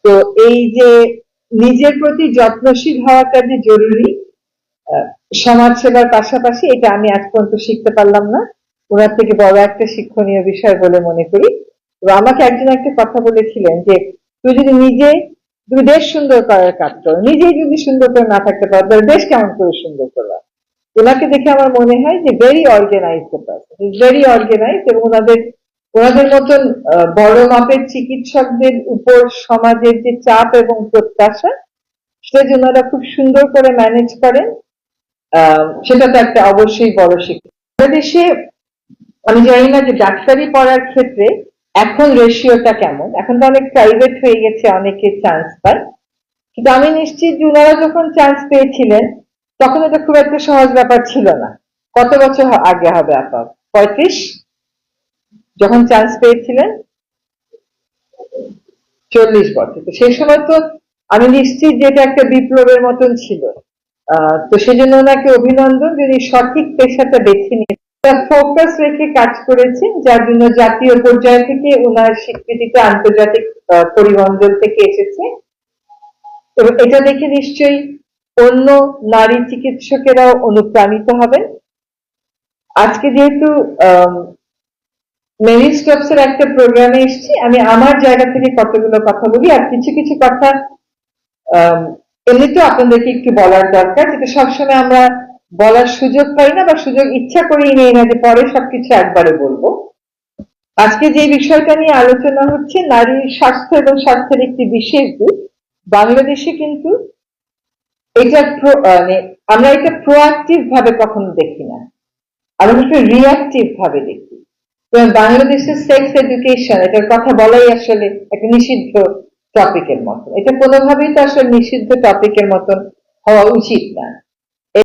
তো এই যে নিজের প্রতি যত্নশীল হওয়াটা যে জরুরি সমাজ সেবার পাশাপাশি, এটা আমি আজ পর্যন্ত শিখতে পারলাম না। ওনার থেকে বড় একটা শিক্ষণীয় বিষয় বলে মনে করি। তো আমাকে একজন একটা কথা বলেছিলেন যে তুমি দেশ সুন্দর করার কাজ করো, নিজেই যদি সুন্দর করে না থাকতে পারো তাহলে দেশ কেমন করে সুন্দর করবা। ওনাকে দেখে আমার মনে হয় যে ভেরি অর্গানাইজ, ভেরি অর্গানাইজ, এবং ওনাদের মতন বড় মাপের চিকিৎসকদের উপর সমাজের যে চাপ এবং প্রত্যাশা, সেটা যে ওনারা খুব সুন্দর করে ম্যানেজ করেন, সেটা তো একটা অবশ্যই বড় শিক্ষা। বাংলাদেশে আমি জানি না যে ডাক্তারি পড়ার ক্ষেত্রে এখন রেশিওটা কেমন, এখন তো অনেক প্রাইভেট হয়ে গেছে, অনেকে চান্স পায়, কিন্তু আমি নিশ্চিত যে ওনারা যখন চান্স পেয়েছিলেন তখন এটা খুব একটা সহজ ব্যাপার ছিল না। কত বছর আগে হবে আপনার? 35 যখন চান্স পেয়েছিলেন, 40 বছর। তো সেই সময় তো আমি নিশ্চিত যে এটা একটা বিপ্লবের মতন ছিল। তো সেজন্য ওনাকে অভিনন্দন, যিনি সঠিক পেশাটা বেছে নিয়ে ফোকাস রেখে কাজ করেছেন, যার জন্য জাতীয় পর্যায় থেকে ওনার স্বীকৃতিটা আন্তর্জাতিক পরিমণ্ডল থেকে এসেছে। এবং এটা দেখে নিশ্চয়ই অন্য নারী চিকিৎসকেরাও অনুপ্রাণিত হবেন। আজকে যেহেতু মেরি স্টপস এর একটা প্রোগ্রামে এসেছি, আমি আমার জায়গা থেকে কতগুলো কথা বলি, আর কিছু কিছু কথা এমনিতেও আপনাদেরকে একটু বলার দরকার, যেটা সবসময় আমরা বলার সুযোগ পাই না, বা সুযোগ ইচ্ছা করেই নেই না যে পরে সবকিছু একবারে বলবো। আজকে যে বিষয়টা নিয়ে আলোচনা হচ্ছে নারীর স্বাস্থ্য এবং স্বাস্থ্যের একটি বিশেষ দিক, বাংলাদেশে কিন্তু এটা আমরা এটা প্রোঅ্যাক্টিভ ভাবে কখনো দেখি না, আমরা একটু রিঅ্যাক্টিভ ভাবে দেখি। বাংলাদেশের সেক্স এডুকেশন, এটার কথা বলাই আসলে একটা নিষিদ্ধ টপিকের মতো। এটা কোনোভাবেই তো আসলে নিষিদ্ধ টপিকের মতন হওয়া উচিত না।